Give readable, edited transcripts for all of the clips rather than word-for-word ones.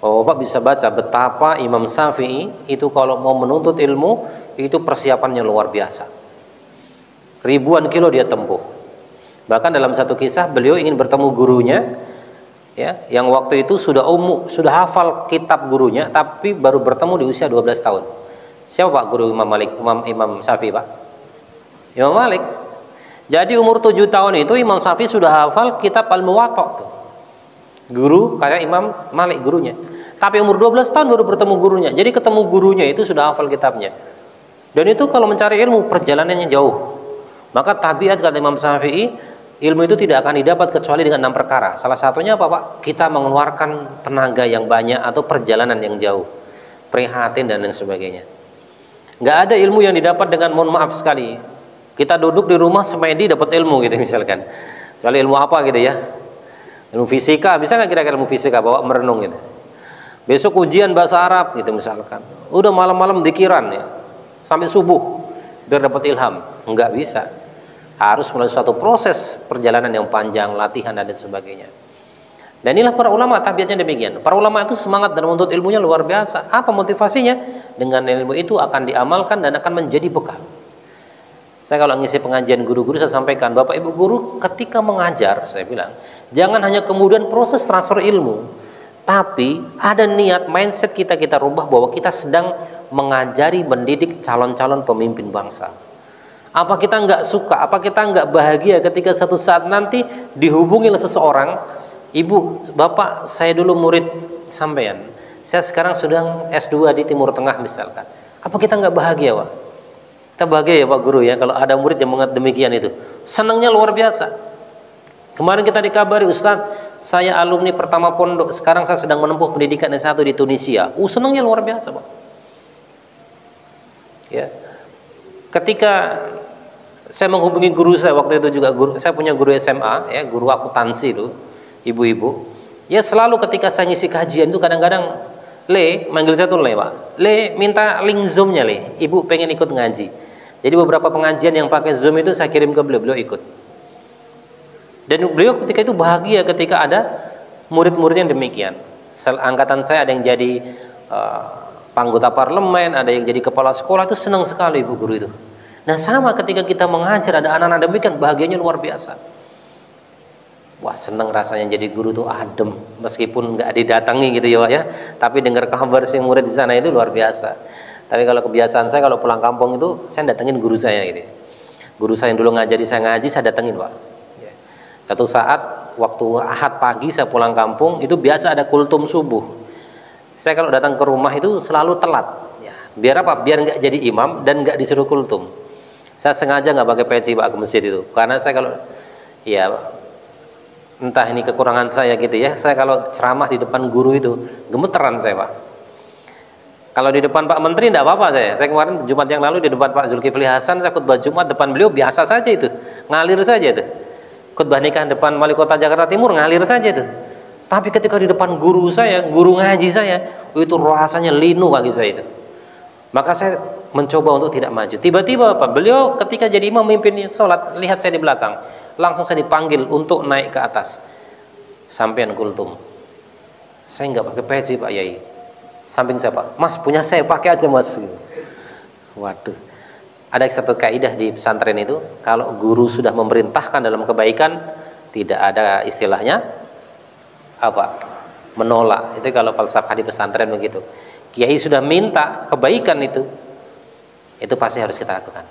Oh, Bapak bisa baca betapa Imam Syafi'i itu kalau mau menuntut ilmu itu persiapannya luar biasa. Ribuan kilo dia tempuh. Bahkan dalam satu kisah beliau ingin bertemu gurunya, ya, yang waktu itu sudah hafal kitab gurunya, tapi baru bertemu di usia 12 tahun. Siapa Pak guru Imam Malik, Imam Syafi'i Pak? Imam Malik. Jadi umur 7 tahun itu Imam Syafi'i sudah hafal kitab Al-Muwatta tuh. Guru kayak Imam Malik gurunya. Tapi umur 12 tahun baru bertemu gurunya. Jadi ketemu gurunya itu sudah hafal kitabnya. Dan itu kalau mencari ilmu perjalanannya jauh. Maka tabiat kata Imam Syafi'i, ilmu itu tidak akan didapat kecuali dengan 6 perkara. Salah satunya apa Pak? Kita mengeluarkan tenaga yang banyak atau perjalanan yang jauh, prihatin dan lain sebagainya. Nggak ada ilmu yang didapat dengan mohon maaf sekali. Kita duduk di rumah semedi dapat ilmu gitu misalkan. Kecuali ilmu apa gitu ya? Ilmu fisika, bisa nggak kira-kira ilmu fisika bawa merenung gitu? Besok ujian bahasa Arab gitu misalkan. Udah malam-malam dikiran ya, sampai subuh biar dapat ilham. Nggak bisa. Harus melalui suatu proses perjalanan yang panjang, latihan dan sebagainya. Dan inilah para ulama tabiatnya demikian. Para ulama itu semangat dalam menuntut ilmunya luar biasa. Apa motivasinya? Dengan ilmu itu akan diamalkan dan akan menjadi bekal. Saya kalau ngisi pengajian guru-guru saya sampaikan, Bapak Ibu guru ketika mengajar, saya bilang, jangan hanya kemudian proses transfer ilmu, tapi ada niat mindset kita rubah bahwa kita sedang mengajari, mendidik calon-calon pemimpin bangsa. Apa kita nggak suka, apa kita nggak bahagia ketika satu saat nanti dihubungi oleh seseorang, Ibu, Bapak, saya dulu murid sampean, saya sekarang sedang S2 di Timur Tengah misalkan. Apa kita nggak bahagia, Pak? Kita bahagia ya Pak Guru ya, kalau ada murid yang mengat demikian itu. Senangnya luar biasa. Kemarin kita dikabari, Ustadz, saya alumni pertama pondok, sekarang saya sedang menempuh pendidikan S1 di Tunisia. Senangnya luar biasa Pak. Ya. Ketika saya menghubungi guru saya waktu itu juga saya punya guru SMA ya, guru akuntansi itu, ibu-ibu. Ya selalu ketika saya ngisi kajian itu kadang-kadang manggil saya tuh Pak. Minta link Zoom-nya Ibu pengen ikut ngaji. Jadi beberapa pengajian yang pakai Zoom itu saya kirim ke beliau ikut. Dan beliau ketika itu bahagia ketika ada murid-murid yang demikian. Angkatan saya ada yang jadi anggota parlemen, ada yang jadi kepala sekolah, itu senang sekali Ibu guru itu. Nah sama ketika kita mengajar ada anak-anak demikian, bahagianya luar biasa. Wah senang rasanya jadi guru tuh adem, meskipun nggak didatangi gitu ya Pak ya, tapi dengar kabar si murid di sana itu luar biasa. Tapi kalau kebiasaan saya kalau pulang kampung itu saya datengin guru saya gitu. Guru saya yang dulu ngajari saya ngaji saya datengin Pak. Satu saat waktu Ahad pagi saya pulang kampung itu biasa ada kultum subuh. Saya kalau datang ke rumah itu selalu telat. Ya, biar apa? Biar nggak jadi imam dan nggak disuruh kultum. Saya sengaja nggak pakai peci Pak ke masjid itu, karena saya kalau ya entah ini kekurangan saya gitu ya, saya kalau ceramah di depan guru itu gemeteran saya Pak. Kalau di depan Pak Menteri tidak apa-apa saya kemarin Jumat yang lalu di depan Pak Zulkifli Hasan saya khutbah Jumat depan beliau biasa saja itu, ngalir saja itu. Khutbah nikah depan Wali Kota Jakarta Timur ngalir saja itu. Tapi ketika di depan guru saya, guru ngaji saya, itu rasanya linu bagi saya itu. Maka saya mencoba untuk tidak maju. Tiba-tiba Pak beliau ketika jadi imam memimpin sholat, lihat saya di belakang, langsung saya dipanggil untuk naik ke atas. Sampean kultum. Saya nggak pakai peci Pak Yai. Samping saya Pak, Mas punya saya pakai aja Mas. Waduh. Ada satu kaidah di pesantren itu, kalau guru sudah memerintahkan dalam kebaikan, tidak ada istilahnya apa? Menolak. Itu kalau falsafah di pesantren begitu. Kiai sudah minta kebaikan itu pasti harus kita lakukan.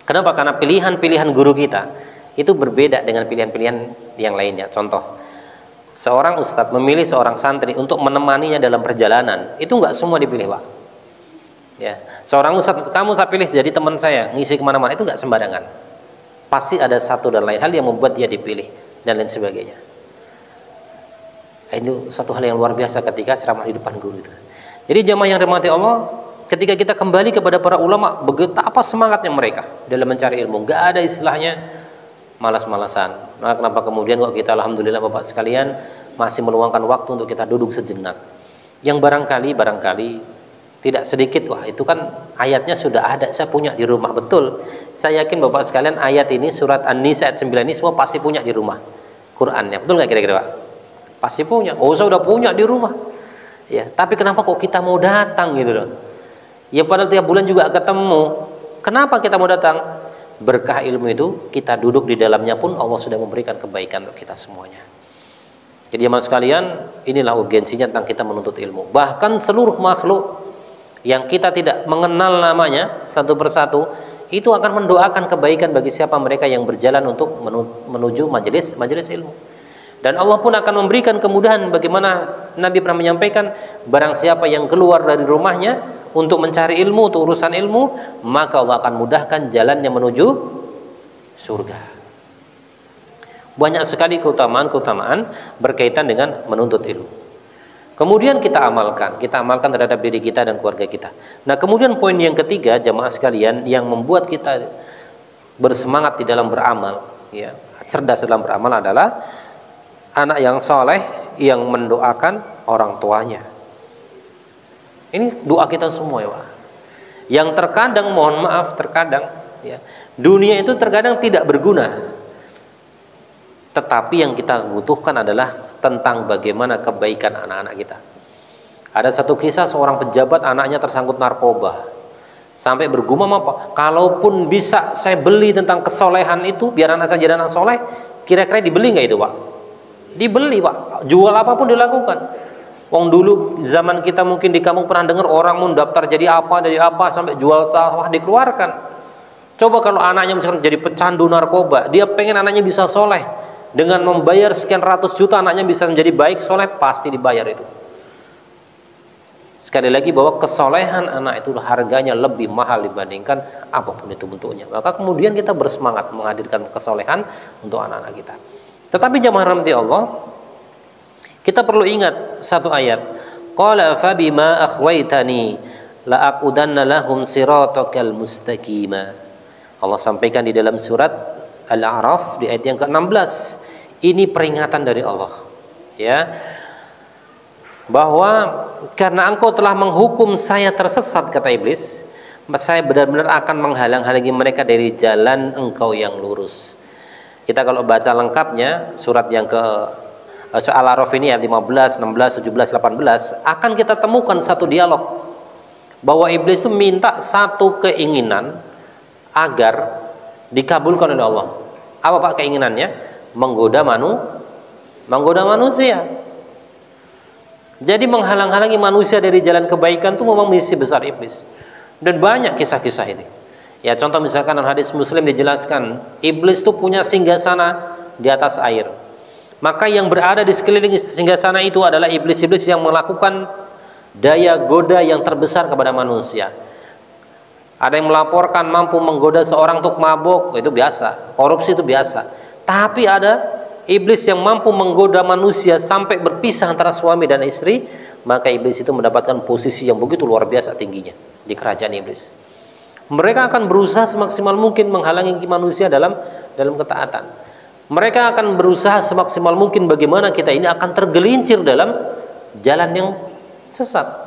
Kenapa? Karena pilihan-pilihan guru kita itu berbeda dengan pilihan-pilihan yang lainnya. Contoh, seorang ustadz memilih seorang santri untuk menemaninya dalam perjalanan, itu nggak semua dipilih Pak. Ya, seorang ustadz, kamu tak pilih jadi teman saya ngisi kemana-mana, itu nggak sembarangan. Pasti ada satu dan lain hal yang membuat dia dipilih dan lain sebagainya. Ini satu hal yang luar biasa ketika ceramah di depan guru itu. Jadi jamaah yang dirahmati Allah, ketika kita kembali kepada para ulama, betapa semangatnya mereka dalam mencari ilmu. Nggak ada istilahnya malas-malasan. Nah, kenapa kemudian kok kita alhamdulillah Bapak sekalian masih meluangkan waktu untuk kita duduk sejenak. Yang barangkali tidak sedikit, wah itu kan ayatnya sudah ada, saya punya di rumah. Betul, saya yakin Bapak sekalian ayat ini surat An-Nisa ayat 9 ini semua pasti punya di rumah Qurannya, betul nggak kira-kira Pak? Pasti punya. Oh saya udah punya di rumah Ya, tapi kenapa kok kita mau datang gitu loh? Ya padahal tiap bulan juga ketemu. Kenapa kita mau datang? Berkah ilmu itu kita duduk di dalamnya pun Allah sudah memberikan kebaikan untuk kita semuanya. Jadi jemaah sekalian, inilah urgensinya tentang kita menuntut ilmu. Bahkan seluruh makhluk yang kita tidak mengenal namanya satu persatu itu akan mendoakan kebaikan bagi siapa mereka yang berjalan untuk menuju majelis ilmu. Dan Allah pun akan memberikan kemudahan. Bagaimana Nabi pernah menyampaikan, barang siapa yang keluar dari rumahnya untuk mencari ilmu, untuk urusan ilmu, maka Allah akan mudahkan jalannya menuju surga. Banyak sekali keutamaan-keutamaan berkaitan dengan menuntut ilmu. Kemudian kita amalkan terhadap diri kita dan keluarga kita. Nah, kemudian poin yang ketiga, jamaah sekalian, yang membuat kita bersemangat di dalam beramal, ya, cerdas dalam beramal adalah anak yang soleh yang mendoakan orang tuanya. Ini doa kita semua ya Pak. Yang terkadang, mohon maaf, ya, dunia itu terkadang tidak berguna. Tetapi yang kita butuhkan adalah tentang bagaimana kebaikan anak-anak kita. Ada satu kisah seorang pejabat anaknya tersangkut narkoba. Sampai bergumam apa? Kalaupun bisa saya beli tentang kesolehan itu, biar anak saya jadi anak soleh, kira-kira dibeli nggak itu Pak? Dibeli Pak. Jual apapun dilakukan. Wong dulu zaman kita mungkin di kampung pernah dengar orang mau daftar jadi apa sampai jual sawah dikeluarkan. Coba kalau anaknya misalkan jadi pecandu narkoba, dia pengen anaknya bisa soleh. Dengan membayar sekian ratus juta anaknya bisa menjadi baik, soleh, pasti dibayar itu. Sekali lagi bahwa kesolehan anak itu harganya lebih mahal dibandingkan apapun itu bentuknya. Maka kemudian kita bersemangat menghadirkan kesolehan untuk anak-anak kita. Tetapi jamaah rahmati Allah, kita perlu ingat satu ayat. Qala fabima akhwaitani la aqudanna lahum siratakal mustaqima. Allah sampaikan di dalam surat Al-A'raf di ayat yang ke-16. Ini peringatan dari Allah, ya, bahwa karena engkau telah menghukum saya tersesat, kata iblis, saya benar-benar akan menghalang-halangi mereka dari jalan engkau yang lurus. Kita kalau baca lengkapnya surat yang ke Al-A'raf ini ayat 15, 16, 17, 18, akan kita temukan satu dialog bahwa iblis itu minta satu keinginan agar dikabulkan oleh Allah. Apa Pak keinginannya? Menggoda manusia. Jadi menghalang-halangi manusia dari jalan kebaikan itu memang misi besar iblis. Dan banyak kisah-kisah ini. Ya, contoh misalkan dalam hadis Muslim dijelaskan, iblis itu punya singgasana di atas air. Maka yang berada di sekeliling singgasana itu adalah iblis-iblis yang melakukan daya goda yang terbesar kepada manusia. Ada yang melaporkan mampu menggoda seorang untuk mabuk, itu biasa. Korupsi itu biasa. Tapi ada iblis yang mampu menggoda manusia sampai berpisah antara suami dan istri, maka iblis itu mendapatkan posisi yang begitu luar biasa tingginya di kerajaan iblis. Mereka akan berusaha semaksimal mungkin menghalangi manusia dalam ketaatan. Mereka akan berusaha semaksimal mungkin bagaimana kita ini akan tergelincir dalam jalan yang sesat.